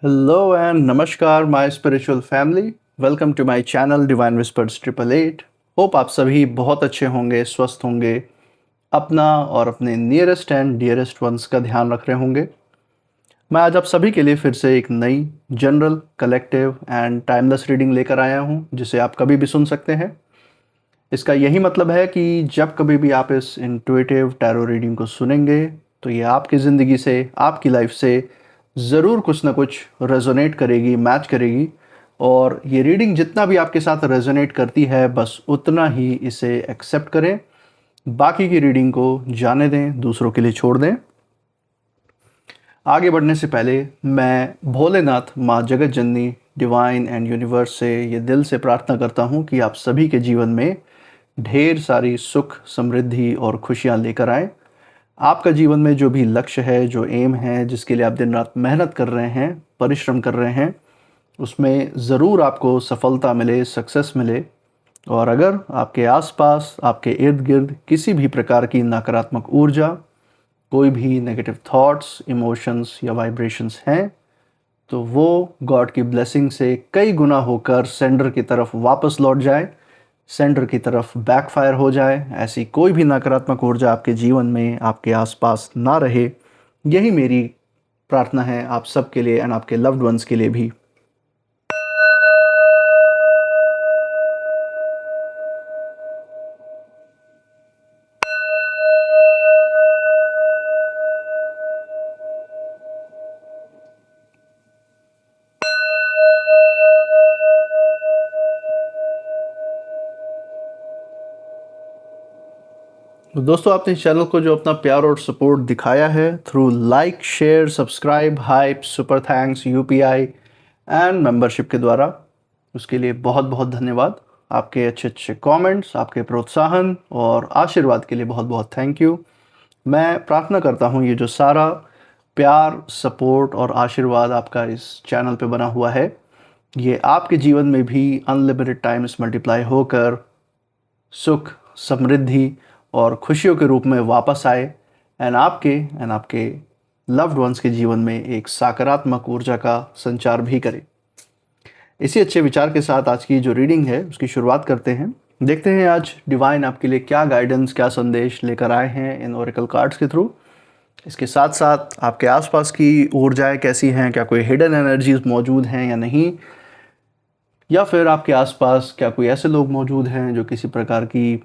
Hello and namaskar, my spiritual family. Welcome to my channel Divine Whispers 888. Hope आप सभी बहुत अच्छे होंगे, स्वस्थ होंगे, अपना और अपने नियरेस्ट एंड डियरेस्ट वंस का ध्यान रख रहे होंगे। मैं आज आप सभी के लिए फिर से एक नई general, collective and timeless reading लेकर आया हूं, जिसे आप कभी भी सुन सकते हैं। इसका यही मतलब है कि जब कभी भी आप इस इंट्यूटिव टैरो रीडिंग को सुनेंगे, तो ये आपकी ज़िंदगी से, आपकी लाइफ से ज़रूर कुछ ना कुछ रेजोनेट करेगी, मैच करेगी। और ये रीडिंग जितना भी आपके साथ रेजोनेट करती है, बस उतना ही इसे एक्सेप्ट करें। बाकी की रीडिंग को जाने दें, दूसरों के लिए छोड़ दें। आगे बढ़ने से पहले मैं भोलेनाथ, माँ जगत जननी, डिवाइन एंड यूनिवर्स से ये दिल से प्रार्थना करता हूँ कि आप सभी के जीवन में ढेर सारी सुख, समृद्धि और खुशियाँ लेकर आएँ। आपका जीवन में जो भी लक्ष्य है, जो एम है, जिसके लिए आप दिन रात मेहनत कर रहे हैं, परिश्रम कर रहे हैं, उसमें ज़रूर आपको सफलता मिले, सक्सेस मिले। और अगर आपके आसपास, आपके इर्द-गिर्द किसी भी प्रकार की नकारात्मक ऊर्जा, कोई भी नेगेटिव थॉट्स, इमोशंस या वाइब्रेशंस हैं, तो वो गॉड की ब्लेसिंग से कई गुना होकर सेंडर की तरफ वापस लौट जाए, सेंटर की तरफ बैकफायर हो जाए। ऐसी कोई भी नकारात्मक ऊर्जा आपके जीवन में, आपके आसपास ना रहे। यही मेरी प्रार्थना है आप सबके लिए एंड आपके लव्ड वंस के लिए भी। तो दोस्तों, आपने इस चैनल को जो अपना प्यार और सपोर्ट दिखाया है through like, share, subscribe, hype, super thanks, UPI and membership के द्वारा, उसके लिए बहुत बहुत धन्यवाद। आपके अच्छे अच्छे कमेंट्स, आपके प्रोत्साहन और आशीर्वाद के लिए बहुत बहुत थैंक यू। मैं प्रार्थना करता हूँ ये जो सारा प्यार, सपोर्ट और आशीर्वाद आपका इस चैनल पे बना हुआ है, ये आपके जीवन में भी अनलिमिटेड टाइम्स मल्टीप्लाई होकर सुख, समृद्धि और खुशियों के रूप में वापस आए एंड आपके लव्ड वंस के जीवन में एक सकारात्मक ऊर्जा का संचार भी करे। इसी अच्छे विचार के साथ आज की जो रीडिंग है उसकी शुरुआत करते हैं। देखते हैं आज डिवाइन आपके लिए क्या गाइडेंस, क्या संदेश लेकर आए हैं इन ओरेकल कार्ड्स के थ्रू। इसके साथ साथ आपके आसपास की ऊर्जाएं कैसी हैं, क्या कोई हिडन एनर्जीज मौजूद हैं या नहीं, या फिर आपके आसपास क्या कोई ऐसे लोग मौजूद हैं जो किसी प्रकार की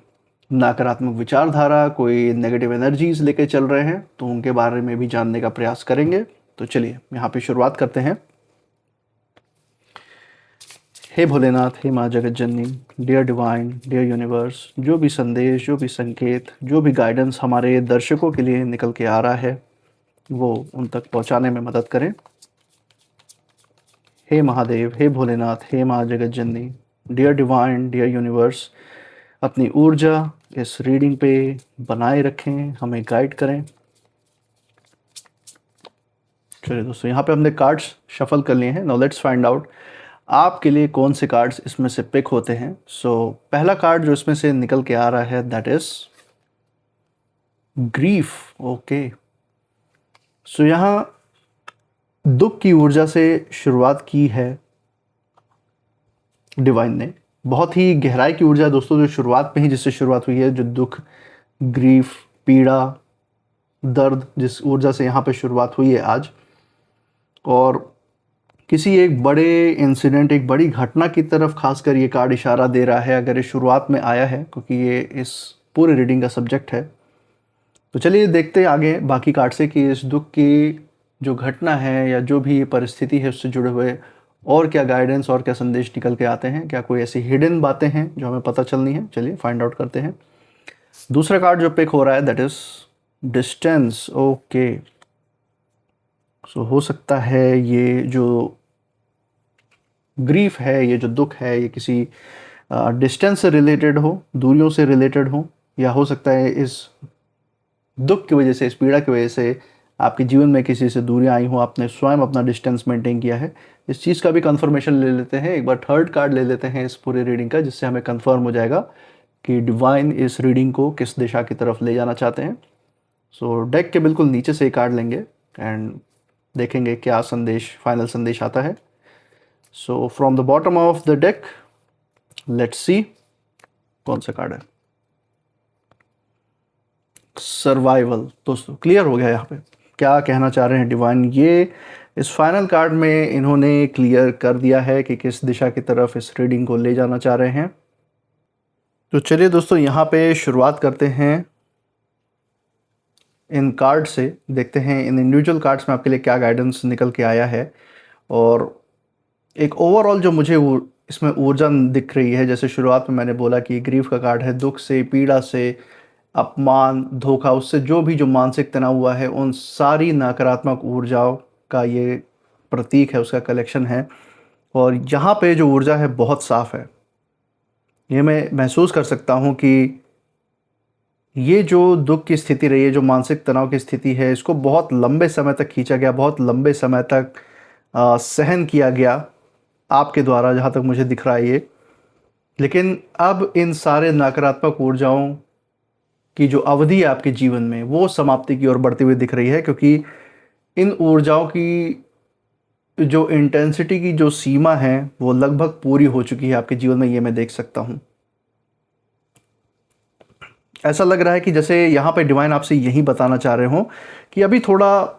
नकारात्मक विचारधारा, कोई नेगेटिव एनर्जीज लेके चल रहे हैं, तो उनके बारे में भी जानने का प्रयास करेंगे। तो चलिए यहाँ पे शुरुआत करते हैं। हे भोलेनाथ, हे माँ जगत जननी, डियर डिवाइन, डियर यूनिवर्स, जो भी संदेश, जो भी संकेत, जो भी गाइडेंस हमारे दर्शकों के लिए निकल के आ रहा है, वो उन तक पहुँचाने में मदद करें। हे महादेव, हे भोलेनाथ, हे माँ जगत जननी, डियर डिवाइन, डियर यूनिवर्स, अपनी ऊर्जा इस रीडिंग पे बनाए रखें, हमें गाइड करें। चलिए दोस्तों, यहाँ पे हमने कार्ड्स शफल कर लिए हैं। नाउ लेट्स फाइंड आउट आपके लिए कौन से कार्ड्स इसमें से पिक होते हैं। पहला कार्ड जो इसमें से निकल के आ रहा है, दैट इज ग्रीफ। ओके, यहाँ दुख की ऊर्जा से शुरुआत की है डिवाइन ने। बहुत ही गहराई की ऊर्जा दोस्तों, जो शुरुआत में ही जिससे शुरुआत हुई है, जो दुख, ग्रीफ, पीड़ा, दर्द, जिस ऊर्जा से यहाँ पे शुरुआत हुई है आज, और किसी एक बड़े इंसिडेंट, एक बड़ी घटना की तरफ खासकर ये कार्ड इशारा दे रहा है, अगर ये शुरुआत में आया है, क्योंकि ये इस पूरे रीडिंग का सब्जेक्ट है। तो चलिए देखते हैं आगे बाकी कार्ड से कि इस दुख की जो घटना है या जो भी परिस्थिति है उससे जुड़े हुए और क्या गाइडेंस और क्या संदेश निकल के आते हैं, क्या कोई ऐसी हिडन बातें हैं जो हमें पता चलनी है। चलिए फाइंड आउट करते हैं। दूसरा कार्ड जो पिक हो रहा है, दैट इज डिस्टेंस। ओके, हो सकता है ये जो ग्रीफ है, ये जो दुख है, ये किसी डिस्टेंस से रिलेटेड हो, दूरियों से रिलेटेड हो, या हो सकता है इस दुख की वजह से, इस पीड़ा की वजह से आपके जीवन में किसी से दूरियां आई हो, आपने स्वयं अपना डिस्टेंस मेंटेन किया है। इस चीज़ का भी कंफर्मेशन ले लेते हैं। एक बार थर्ड कार्ड ले लेते हैं इस पूरी रीडिंग का, जिससे हमें कंफर्म हो जाएगा कि डिवाइन इस रीडिंग को किस दिशा की तरफ ले जाना चाहते हैं। डेक के बिल्कुल नीचे से एक कार्ड लेंगे एंड देखेंगे क्या संदेश, फाइनल संदेश आता है। So from the bottom of the deck let's see कौन सा कार्ड है। सर्वाइवल। दोस्तों क्लियर हो गया यहाँ पे क्या कहना चाह रहे हैं डिवाइन। ये इस फाइनल कार्ड में इन्होंने क्लियर कर दिया है कि किस दिशा की तरफ इस रीडिंग को ले जाना चाह रहे हैं। तो चलिए दोस्तों यहाँ पे शुरुआत करते हैं इन कार्ड से, देखते हैं इन इंडिविजुअल कार्ड्स में आपके लिए क्या गाइडेंस निकल के आया है। और एक ओवरऑल जो मुझे इसमें ऊर्जा दिख रही है, जैसे शुरुआत में मैंने बोला कि ग्रीफ का कार्ड है, दुख से, पीड़ा से, अपमान, धोखा, उससे जो मानसिक तनाव हुआ है, उन सारी नकारात्मक ऊर्जाओं का ये प्रतीक है, उसका कलेक्शन है। और यहाँ पे जो ऊर्जा है बहुत साफ है। ये मैं महसूस कर सकता हूँ कि ये जो दुख की स्थिति रही है, जो मानसिक तनाव की स्थिति है, इसको बहुत लंबे समय तक खींचा गया, बहुत लंबे समय तक सहन किया गया आपके द्वारा, जहाँ तक मुझे दिख रहा है ये। लेकिन अब इन सारे नकारात्मक ऊर्जाओं की जो अवधि है आपके जीवन में, वो समाप्ति की ओर बढ़ती हुई दिख रही है, क्योंकि इन ऊर्जाओं की जो इंटेंसिटी की जो सीमा है वो लगभग पूरी हो चुकी है आपके जीवन में, ये मैं देख सकता हूँ। ऐसा लग रहा है कि जैसे यहाँ पे डिवाइन आपसे यही बताना चाह रहे हो कि अभी थोड़ा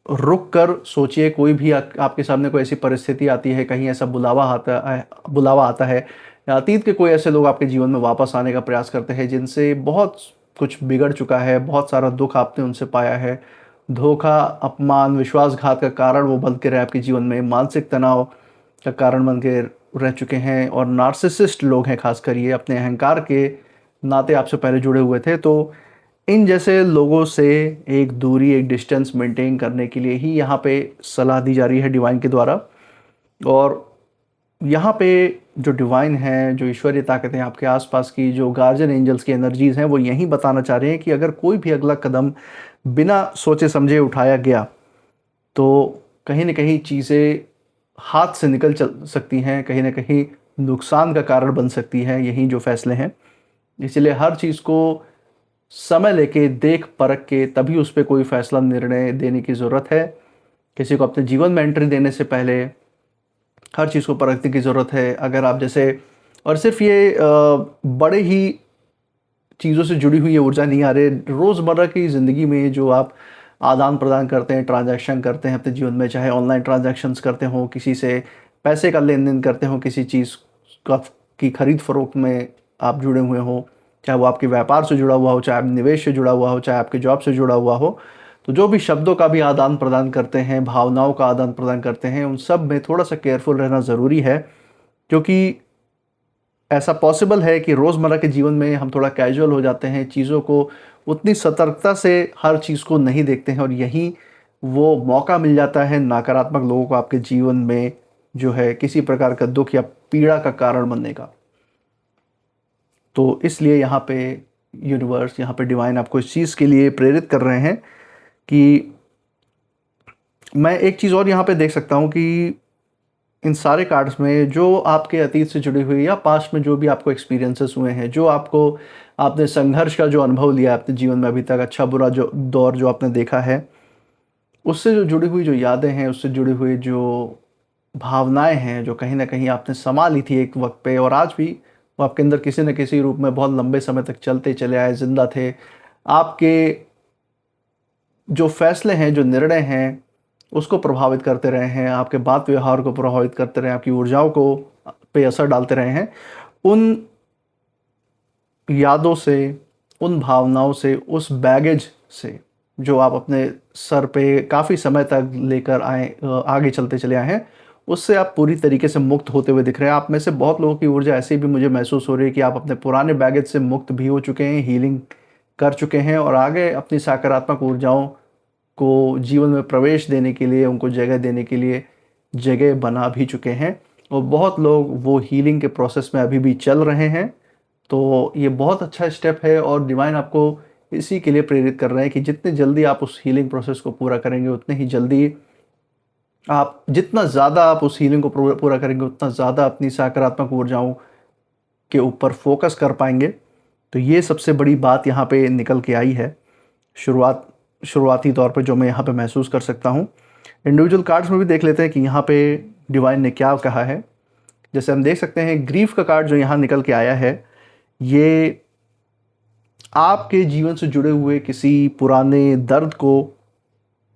रुक कर सोचिए। कोई भी आपके सामने कोई ऐसी परिस्थिति आती है, कहीं ऐसा बुलावा आता है, या अतीत के कोई ऐसे लोग आपके जीवन में वापस आने का प्रयास करते हैं जिनसे बहुत कुछ बिगड़ चुका है, बहुत सारा दुख आपने उनसे पाया है, धोखा, अपमान, विश्वासघात का कारण वो बन के रहे आपके जीवन में, मानसिक तनाव का कारण बन के रह चुके हैं। और नार्सिसिस्ट लोग हैं खासकर, ये अपने अहंकार के नाते आपसे पहले जुड़े हुए थे। तो इन जैसे लोगों से एक दूरी, एक डिस्टेंस मेंटेन करने के लिए ही यहाँ पे सलाह दी जा रही है डिवाइन के द्वारा। और यहाँ पे जो डिवाइन है, जो ईश्वरीय ताकतें आपके आसपास की, जो गार्जियन एंजल्स की एनर्जीज़ हैं, वो यही बताना चाह रहे हैं कि अगर कोई भी अगला कदम बिना सोचे समझे उठाया गया तो कहीं ना कहीं चीज़ें हाथ से निकल चल सकती हैं, कहीं ना कहीं नुकसान का कारण बन सकती है यही जो फैसले हैं। इसलिए हर चीज़ को समय लेके, देख परख के, तभी उस पर कोई फैसला, निर्णय देने की ज़रूरत है। किसी को अपने जीवन में एंट्री देने से पहले हर चीज़ को परखने की ज़रूरत है। अगर आप जैसे, और सिर्फ ये बड़े ही चीज़ों से जुड़ी हुई ये ऊर्जा नहीं आ रही, रोज़मर्रा की ज़िंदगी में जो आप आदान प्रदान करते हैं, ट्रांजैक्शन करते हैं अपने जीवन में, चाहे ऑनलाइन ट्रांजैक्शंस करते हो, किसी से पैसे का लेन देन करते हो, किसी चीज़ का की खरीद फरोख्त में आप जुड़े हुए हो, चाहे वो आपके व्यापार से जुड़ा हुआ हो, चाहे आप निवेश से जुड़ा हुआ हो, चाहे आपके जॉब से जुड़ा हुआ हो, तो जो भी शब्दों का भी आदान प्रदान करते हैं, भावनाओं का आदान प्रदान करते हैं, उन सब में थोड़ा सा केयरफुल रहना ज़रूरी है। क्योंकि ऐसा पॉसिबल है कि रोज़मर्रा के जीवन में हम थोड़ा कैजुअल हो जाते हैं, चीज़ों को उतनी सतर्कता से हर चीज़ को नहीं देखते हैं, और यहीं वो मौका मिल जाता है नकारात्मक लोगों को आपके जीवन में जो है किसी प्रकार का दुख या पीड़ा का कारण बनने का। तो इसलिए यहाँ पे यूनिवर्स, यहाँ पे डिवाइन आपको इस चीज़ के लिए प्रेरित कर रहे हैं कि मैं एक चीज़ और यहाँ पे देख सकता हूँ कि इन सारे कार्ड्स में जो आपके अतीत से जुड़ी हुई या पास्ट में जो भी आपको एक्सपीरियंसेस हुए हैं, जो आपने संघर्ष का जो अनुभव लिया अपने जीवन में अभी तक, अच्छा बुरा जो दौर जो आपने देखा है, उससे जो जुड़ी हुई जो यादें हैं, उससे जुड़ी हुई जो भावनाएं हैं, जो कहीं ना कहीं आपने समा ली थी एक वक्त पे, और आज भी वो आपके अंदर किसी न किसी रूप में बहुत लंबे समय तक चलते चले आए, जिंदा थे। आपके जो फैसले हैं, जो निर्णय हैं, उसको प्रभावित करते रहे हैं, आपके बात व्यवहार को प्रभावित करते रहे, आपकी ऊर्जाओं को पे असर डालते रहे हैं। उन यादों से, उन भावनाओं से, उस बैगेज से जो आप अपने सर पे काफ़ी समय तक लेकर आगे चलते चले आए हैं, उससे आप पूरी तरीके से मुक्त होते हुए दिख रहे हैं। आप में से बहुत लोगों की ऊर्जा ऐसी भी मुझे महसूस हो रही है कि आप अपने पुराने बैगेज से मुक्त भी हो चुके हैं, हीलिंग कर चुके हैं, और आगे अपनी सकारात्मक ऊर्जाओं को जीवन में प्रवेश देने के लिए, उनको जगह देने के लिए जगह बना भी चुके हैं। और बहुत लोग वो हीलिंग के प्रोसेस में अभी भी चल रहे हैं। तो ये बहुत अच्छा स्टेप है, और डिवाइन आपको इसी के लिए प्रेरित कर रहे हैं कि जितने जल्दी आप उस हीलिंग प्रोसेस को पूरा करेंगे, उतने ही जल्दी आप, जितना ज़्यादा आप उस हीलिंग को पूरा करेंगे, उतना ज़्यादा अपनी सकारात्मक ऊर्जाओं के ऊपर फोकस कर पाएंगे। तो ये सबसे बड़ी बात यहाँ पे निकल के आई है शुरुआती तौर पे, जो मैं यहाँ पे महसूस कर सकता हूँ। इंडिविजुअल कार्ड्स में भी देख लेते हैं कि यहाँ पे डिवाइन ने क्या कहा है। जैसे हम देख सकते हैं ग्रीफ का कार्ड जो यहाँ निकल के आया है, ये आपके जीवन से जुड़े हुए किसी पुराने दर्द को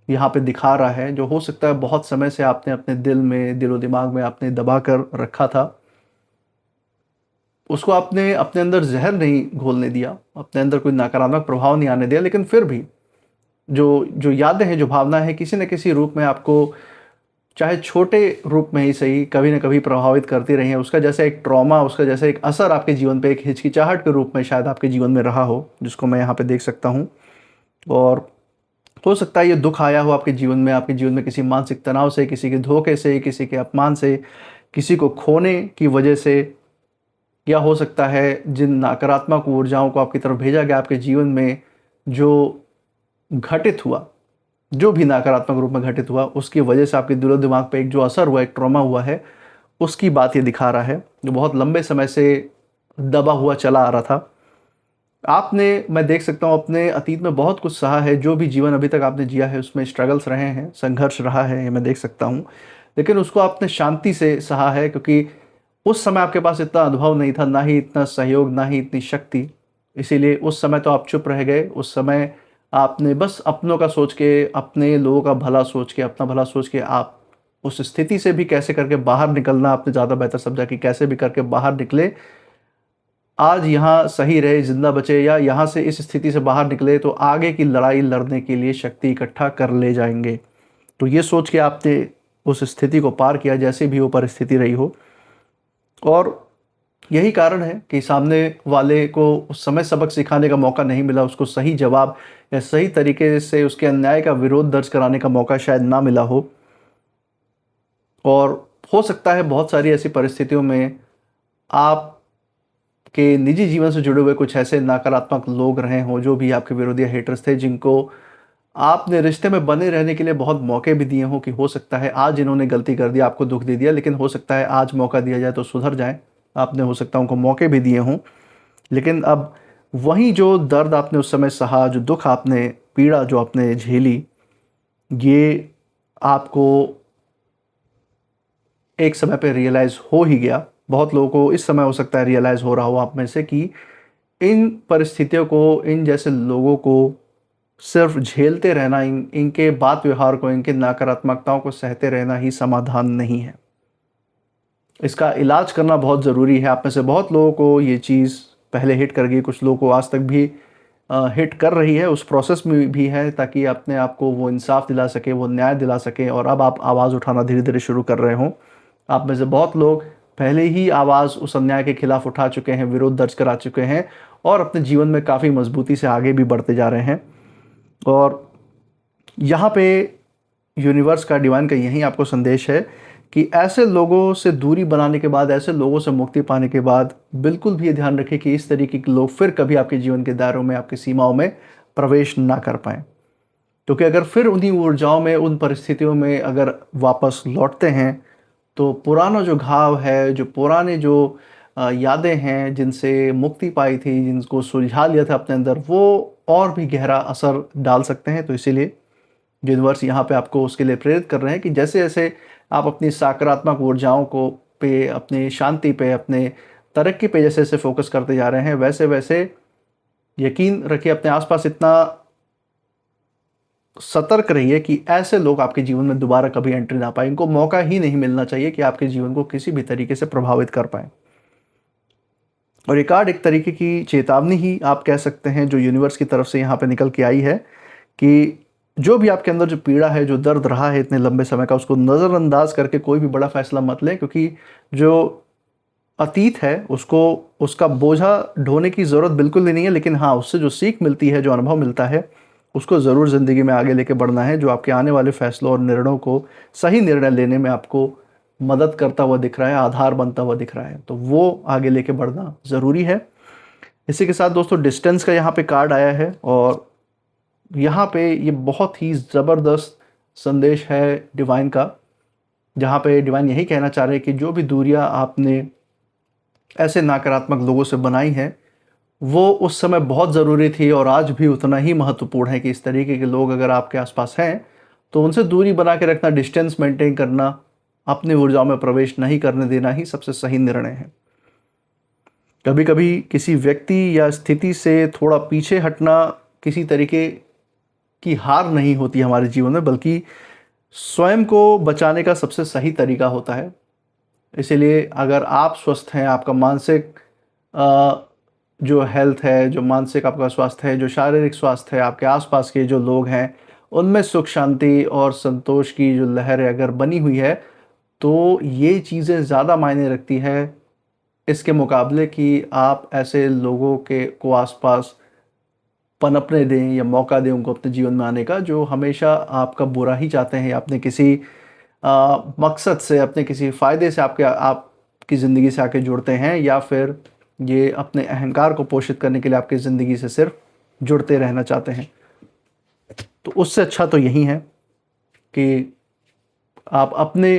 यहाँ पे दिखा रहा है, जो हो सकता है बहुत समय से आपने अपने दिलो दिमाग में आपने दबा कर रखा था। उसको आपने अपने अंदर जहर नहीं घोलने दिया, अपने अंदर कोई नकारात्मक प्रभाव नहीं आने दिया, लेकिन फिर भी जो यादें हैं, जो भावना है, किसी न किसी रूप में आपको, चाहे छोटे रूप में ही सही, कभी न कभी प्रभावित करती रही है। उसका जैसा एक ट्रॉमा, उसका जैसा एक असर आपके जीवन पे एक हिचकिचाहट के रूप में शायद आपके जीवन में रहा हो, जिसको मैं यहाँ पे देख सकता हूँ। और हो सकता है ये दुख आया हो आपके जीवन में किसी मानसिक तनाव से, किसी के धोखे से, किसी के अपमान से, किसी को खोने की वजह से, या हो सकता है जिन नकारात्मक ऊर्जाओं को आपकी तरफ भेजा गया आपके जीवन में, जो घटित हुआ, जो भी नकारात्मक रूप में घटित हुआ, उसकी वजह से आपके दिलो दिमाग पे एक जो असर हुआ, एक ट्रॉमा हुआ है, उसकी बात ये दिखा रहा है, जो बहुत लंबे समय से दबा हुआ चला आ रहा था। आपने, मैं देख सकता हूँ, अपने अतीत में बहुत कुछ सहा है, जो भी जीवन अभी तक आपने जिया है उसमें स्ट्रगल्स रहे हैं, संघर्ष रहा है, ये मैं देख सकता हूँ, लेकिन उसको आपने शांति से सहा है, क्योंकि उस समय आपके पास इतना अनुभव नहीं था, ना ही इतना सहयोग, ना ही इतनी शक्ति। इसीलिए उस समय तो आप चुप रह गए। उस समय आपने बस अपनों का सोच के, अपने लोगों का भला सोच के, अपना भला सोच के आप उस स्थिति से भी कैसे करके बाहर निकलना आपने ज़्यादा बेहतर समझा, कि कैसे भी करके बाहर निकले, आज यहाँ सही रहे, जिंदा बचे, या यहाँ से इस स्थिति से बाहर निकले तो आगे की लड़ाई लड़ने के लिए शक्ति इकट्ठा कर ले जाएंगे। तो ये सोच के आपने उस स्थिति को पार किया, जैसे भी वो परिस्थिति रही हो। और यही कारण है कि सामने वाले को उस समय सबक सिखाने का मौका नहीं मिला, उसको सही जवाब या सही तरीके से उसके अन्याय का विरोध दर्ज कराने का मौका शायद ना मिला हो। और हो सकता है बहुत सारी ऐसी परिस्थितियों में आप के निजी जीवन से जुड़े हुए कुछ ऐसे नकारात्मक लोग रहे हों, जो भी आपके विरोधी हेटर्स थे, जिनको आपने रिश्ते में बने रहने के लिए बहुत मौके भी दिए हों, कि हो सकता है आज इन्होंने गलती कर दी, आपको दुख दे दिया, लेकिन हो सकता है आज मौका दिया जाए तो सुधर जाए। आपने हो सकता है उनको मौके भी दिए हों, लेकिन अब वही जो दर्द आपने उस समय सहा, जो दुख आपने, पीड़ा जो आपने झेली, ये आपको एक समय पे रियलाइज़ हो ही गया। बहुत लोगों को इस समय हो सकता है रियलाइज़ हो रहा हो आप में से, कि इन परिस्थितियों को, इन जैसे लोगों को सिर्फ झेलते रहना, इनके बात व्यवहार को, इनके नकारात्मकताओं को सहते रहना ही समाधान नहीं है। इसका इलाज करना बहुत ज़रूरी है। आप में से बहुत लोगों को ये चीज़ पहले हिट कर गई, कुछ लोगों को आज तक भी हिट कर रही है, उस प्रोसेस में भी है, ताकि अपने आप को वो इंसाफ दिला सके, वो न्याय दिला सके, और अब आप आवाज़ उठाना धीरे धीरे शुरू कर रहे हों। आप में से बहुत लोग पहले ही आवाज़ उस अन्याय के खिलाफ उठा चुके हैं, विरोध दर्ज करा चुके हैं, और अपने जीवन में काफ़ी मजबूती से आगे भी बढ़ते जा रहे हैं। और यहाँ पे यूनिवर्स का, डिवाइन का यही आपको संदेश है कि ऐसे लोगों से दूरी बनाने के बाद, ऐसे लोगों से मुक्ति पाने के बाद, बिल्कुल भी ये ध्यान रखें कि इस तरीके के लोग फिर कभी आपके जीवन के दायरों में, आपकी सीमाओं में प्रवेश ना कर पाएँ। क्योंकि अगर फिर उन्हीं ऊर्जाओं में, उन परिस्थितियों में अगर वापस लौटते हैं, तो पुराना जो घाव है, जो पुराने जो यादें हैं, जिनसे मुक्ति पाई थी, जिनको सुलझा लिया था अपने अंदर, वो और भी गहरा असर डाल सकते हैं। तो इसीलिए यूनिवर्स यहाँ पे आपको उसके लिए प्रेरित कर रहे हैं कि जैसे जैसे आप अपनी सकारात्मक ऊर्जाओं को पे, अपनी शांति पे, अपने तरक्की पे जैसे जैसे फोकस करते जा रहे हैं, वैसे वैसे यकीन रखिए, अपने आसपास इतना सतर्क रहिए कि ऐसे लोग आपके जीवन में दोबारा कभी एंट्री ना पाए। इनको मौका ही नहीं मिलना चाहिए कि आपके जीवन को किसी भी तरीके से प्रभावित कर पाए। और ये कार्ड एक तरीके की चेतावनी ही आप कह सकते हैं, जो यूनिवर्स की तरफ से यहाँ पे निकल के आई है, कि जो भी आपके अंदर जो पीड़ा है, जो दर्द रहा है इतने लंबे समय का, उसको नज़रअंदाज करके कोई भी बड़ा फैसला मत लें। क्योंकि जो अतीत है, उसको, उसका बोझा ढोने की ज़रूरत बिल्कुल भी नहीं है, लेकिन हाँ, उससे जो सीख मिलती है, जो अनुभव मिलता है, उसको ज़रूर ज़िंदगी में आगे लेके बढ़ना है, जो आपके आने वाले फैसलों और निर्णयों को, सही निर्णय लेने में आपको मदद करता हुआ दिख रहा है, आधार बनता हुआ दिख रहा है, तो वो आगे लेके बढ़ना ज़रूरी है। इसी के साथ दोस्तों, डिस्टेंस का यहाँ पे कार्ड आया है, और यहाँ पे ये बहुत ही ज़बरदस्त संदेश है डिवाइन का, जहाँ पे डिवाइन यही कहना चाह रहे हैं कि जो भी दूरियाँ आपने ऐसे नकारात्मक लोगों से बनाई हैं, वो उस समय बहुत ज़रूरी थी, और आज भी उतना ही महत्वपूर्ण है कि इस तरीके के लोग अगर आपके आसपास हैं, तो उनसे दूरी बना के रखना, डिस्टेंस मेंटेन करना, अपनी ऊर्जाओं में प्रवेश नहीं करने देना ही सबसे सही निर्णय है। कभी कभी किसी व्यक्ति या स्थिति से थोड़ा पीछे हटना किसी तरीके की हार नहीं होती हमारे जीवन में, बल्कि स्वयं को बचाने का सबसे सही तरीका होता है। इसीलिए अगर आप स्वस्थ हैं, आपका मानसिक जो हेल्थ है, जो मानसिक आपका स्वास्थ्य है, जो शारीरिक स्वास्थ्य है, आपके आसपास के जो लोग हैं उनमें सुख शांति और संतोष की जो लहर अगर बनी हुई है, तो ये चीज़ें ज़्यादा मायने रखती है इसके मुकाबले कि आप ऐसे लोगों के को आसपास पनपने दें या मौका दें उनको अपने जीवन में आने का, जो हमेशा आपका बुरा ही चाहते हैं, अपने किसी मकसद से, अपने किसी फ़ायदे से आपकी ज़िंदगी से आके जुड़ते हैं, या फिर ये अपने अहंकार को पोषित करने के लिए आपकी ज़िंदगी से सिर्फ जुड़ते रहना चाहते हैं। तो उससे अच्छा तो यही है कि आप अपने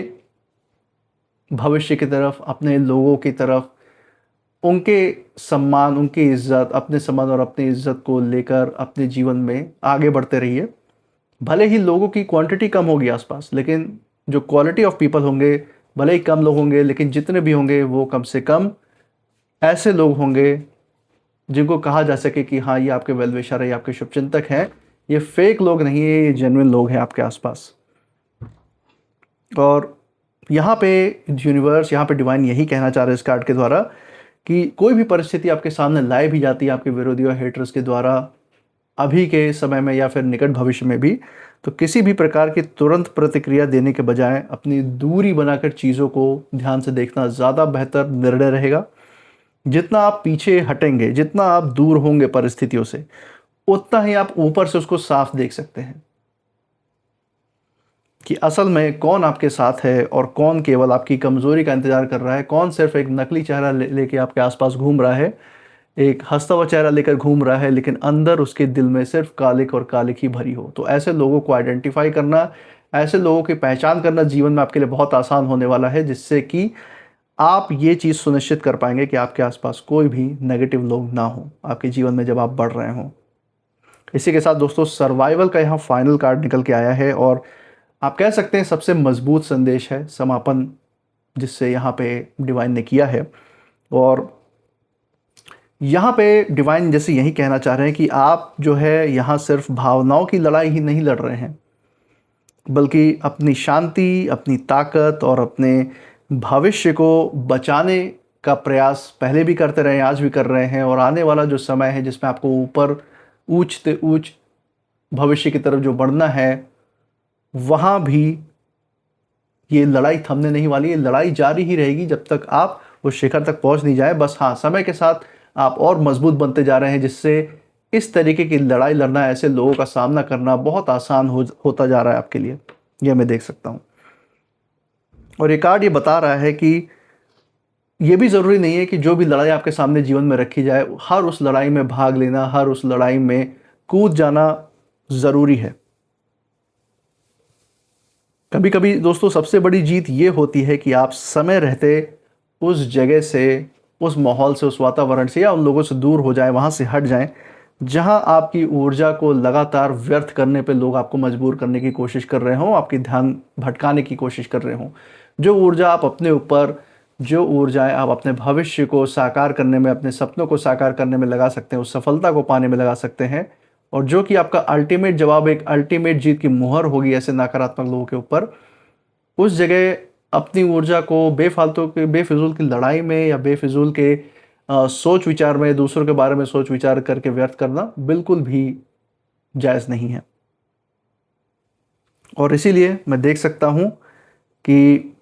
भविष्य की तरफ, अपने लोगों की तरफ, उनके सम्मान, उनकी इज़्ज़त, अपने सम्मान और अपनी इज़्ज़त को लेकर अपने जीवन में आगे बढ़ते रहिए। भले ही लोगों की क्वांटिटी कम होगी आसपास, लेकिन जो क्वालिटी ऑफ पीपल होंगे, भले ही कम लोग होंगे, लेकिन जितने भी होंगे वो कम से कम ऐसे लोग होंगे जिनको कहा जा सके कि हाँ, ये आपके वेल विशर है, ये आपके शुभचिंतक हैं, ये फेक लोग नहीं है, ये जेन्युइन लोग हैं आपके आसपास। और यहाँ पे यूनिवर्स, यहाँ पे डिवाइन यही कहना चाह रहे हैं इस कार्ड के द्वारा कि कोई भी परिस्थिति आपके सामने लाई भी जाती है आपके विरोधियों, हेटर्स के द्वारा, अभी के समय में या फिर निकट भविष्य में भी, तो किसी भी प्रकार की तुरंत प्रतिक्रिया देने के बजाय अपनी दूरी बनाकर चीज़ों को ध्यान से देखना ज़्यादा बेहतर निर्णय रहेगा। जितना आप पीछे हटेंगे, जितना आप दूर होंगे परिस्थितियों से, उतना ही आप ऊपर से उसको साफ देख सकते हैं कि असल में कौन आपके साथ है और कौन केवल आपकी कमज़ोरी का इंतज़ार कर रहा है, कौन सिर्फ एक नकली चेहरा लेके आपके आसपास घूम रहा है, एक हंसता हुआ चेहरा लेकर घूम रहा है, लेकिन अंदर उसके दिल में सिर्फ कालिक और कालिक ही भरी हो। तो ऐसे लोगों को आइडेंटिफाई करना, ऐसे लोगों की पहचान करना जीवन में आपके लिए बहुत आसान होने वाला है, जिससे कि आप ये चीज़ सुनिश्चित कर पाएंगे कि आपके आसपास कोई भी नेगेटिव लोग ना हो आपके जीवन में जब आप बढ़ रहे हों। इसी के साथ दोस्तों, सर्वाइवल का यहाँ फाइनल कार्ड निकल के आया है और आप कह सकते हैं सबसे मजबूत संदेश है, समापन जिससे यहाँ पे डिवाइन ने किया है। और यहाँ पे डिवाइन जैसे यही कहना चाह रहे हैं कि आप जो है यहाँ सिर्फ भावनाओं की लड़ाई ही नहीं लड़ रहे हैं, बल्कि अपनी शांति, अपनी ताकत और अपने भविष्य को बचाने का प्रयास पहले भी करते रहे, आज भी कर रहे हैं, और आने वाला जो समय है जिसमें आपको ऊपर ऊंचते ऊंच भविष्य की तरफ जो बढ़ना है, वहाँ भी ये लड़ाई थमने नहीं वाली। ये लड़ाई जारी ही रहेगी जब तक आप उस शिखर तक पहुँच नहीं जाए। बस हाँ, समय के साथ आप और मजबूत बनते जा रहे हैं, जिससे इस तरीके की लड़ाई लड़ना, ऐसे लोगों का सामना करना बहुत आसान होता जा रहा है आपके लिए। यह मैं देख सकता हूँ। और ये कार्ड ये बता रहा है कि ये भी ज़रूरी नहीं है कि जो भी लड़ाई आपके सामने जीवन में रखी जाए, हर उस लड़ाई में भाग लेना, हर उस लड़ाई में कूद जाना ज़रूरी है। कभी कभी दोस्तों सबसे बड़ी जीत ये होती है कि आप समय रहते उस जगह से, उस माहौल से, उस वातावरण से या उन लोगों से दूर हो जाएं, वहाँ से हट जाएं जहाँ आपकी ऊर्जा को लगातार व्यर्थ करने पे लोग आपको मजबूर करने की कोशिश कर रहे हों, आपकी ध्यान भटकाने की कोशिश कर रहे हों। जो ऊर्जा आप अपने ऊपर, जो ऊर्जाएं आप अपने भविष्य को साकार करने में, अपने सपनों को साकार करने में लगा सकते हैं, उस सफलता को पाने में लगा सकते हैं, और जो कि आपका अल्टीमेट जवाब, एक अल्टीमेट जीत की मुहर होगी ऐसे नकारात्मक लोगों के ऊपर, उस जगह अपनी ऊर्जा को बेफालतू के, बेफिजूल की लड़ाई में या बेफिजूल के सोच विचार में, दूसरों के बारे में सोच विचार करके व्यर्थ करना बिल्कुल भी जायज़ नहीं है। और इसीलिए मैं देख सकता हूँ कि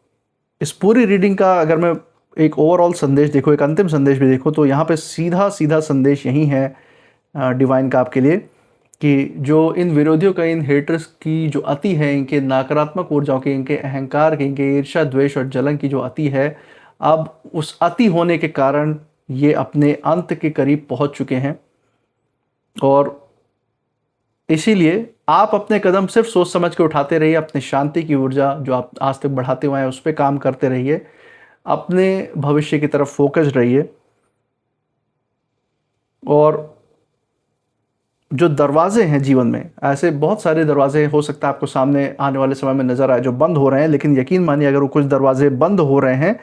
इस पूरी रीडिंग का अगर मैं एक ओवरऑल संदेश देखूँ, एक अंतिम संदेश भी देखूँ, तो यहाँ पे सीधा सीधा संदेश यही है डिवाइन का आपके लिए कि जो इन विरोधियों का, इन हेटर्स की जो अति है, इनके नकारात्मक ऊर्जाओं की, इनके अहंकार की, इनके ईर्ष्या, द्वेष और जलन की जो अति है, अब उस अति होने के कारण ये अपने अंत के करीब पहुंच चुके हैं। और इसीलिए आप अपने कदम सिर्फ सोच समझ के उठाते रहिए, अपनी शांति की ऊर्जा जो आप आज तक बढ़ाते हुए हैं उस पर काम करते रहिए, अपने भविष्य की तरफ फोकस रहिए, और जो दरवाजे हैं जीवन में, ऐसे बहुत सारे दरवाजे हो सकता है आपको सामने आने वाले समय में नज़र आए जो बंद हो रहे हैं, लेकिन यकीन मानिए अगर वो कुछ दरवाजे बंद हो रहे हैं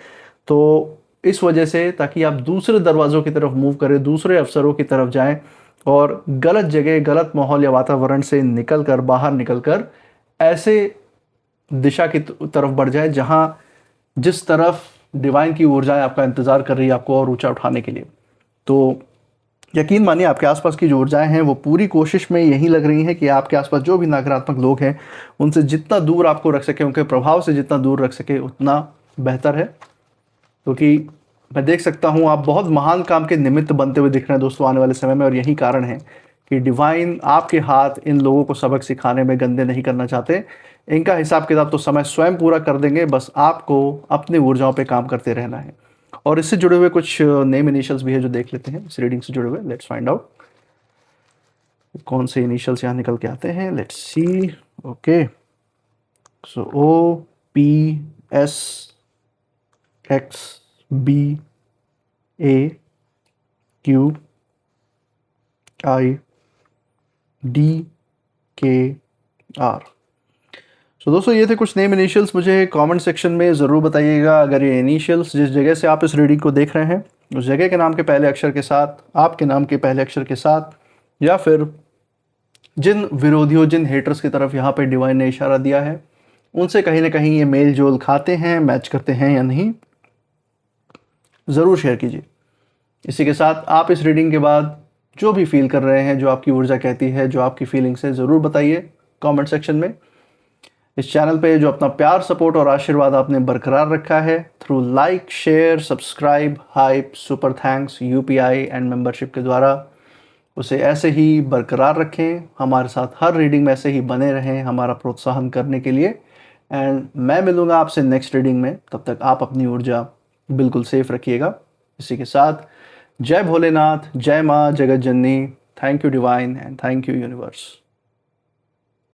तो इस वजह से ताकि आप दूसरे दरवाज़ों की तरफ मूव करें, दूसरे अवसरों की तरफ जाएं और गलत जगह, गलत माहौल या वातावरण से बाहर निकल कर ऐसे दिशा की तरफ बढ़ जाए जहां जिस तरफ डिवाइन की ऊर्जाएं आपका इंतज़ार कर रही है आपको और ऊंचा उठाने के लिए। तो यकीन मानिए आपके आसपास की जो ऊर्जाएं हैं वो पूरी कोशिश में यही लग रही हैं कि आपके आसपास जो भी नकारात्मक लोग हैं उनसे जितना दूर आपको रख सके, उनके प्रभाव से जितना दूर रख सके उतना बेहतर है। क्योंकि मैं देख सकता हूँ आप बहुत महान काम के निमित्त बनते हुए दिख रहे हैं दोस्तों आने वाले समय में, और यही कारण है कि डिवाइन आपके हाथ इन लोगों को सबक सिखाने में गंदे नहीं करना चाहते। इनका हिसाब किताब तो समय स्वयं पूरा कर देंगे, बस आपको अपनी ऊर्जाओं पे काम करते रहना है। और इससे जुड़े हुए कुछ नेम इनिशियल्स भी है जो देख लेते हैं इस रीडिंग से जुड़े हुए। लेट्स फाइंड आउट कौन से इनिशियल्स यहाँ निकल के आते हैं। Let's see. Okay, so O P S X B A Q I D K R. तो दोस्तों ये थे कुछ नेम इनिशियल्स। मुझे कमेंट सेक्शन में ज़रूर बताइएगा अगर ये इनिशियल्स जिस जगह से आप इस रीडिंग को देख रहे हैं उस जगह के नाम के पहले अक्षर के साथ, आपके नाम के पहले अक्षर के साथ, या फिर जिन विरोधियों, जिन हेटर्स की तरफ यहाँ पे डिवाइन ने इशारा दिया है उनसे कहीं ना कहीं ये मेल जोल खाते हैं, मैच करते हैं या नहीं, ज़रूर शेयर कीजिए। इसी के साथ आप इस रीडिंग के बाद जो भी फील कर रहे हैं, जो आपकी ऊर्जा कहती है, जो आपकी फीलिंग्स है, ज़रूर बताइए कमेंट सेक्शन में। इस चैनल पे जो अपना प्यार, सपोर्ट और आशीर्वाद आपने बरकरार रखा है through like, share, subscribe, hype, super thanks, UPI and membership के द्वारा, उसे ऐसे ही बरकरार रखें। हमारे साथ हर रीडिंग में ऐसे ही बने रहें हमारा प्रोत्साहन करने के लिए। एंड मैं मिलूँगा आपसे नेक्स्ट रीडिंग में, तब तक आप अपनी ऊर्जा बिल्कुल सेफ रखिएगा। इसी के साथ जय भोलेनाथ, जय माँ जगत जननी, thank you divine and thank you universe.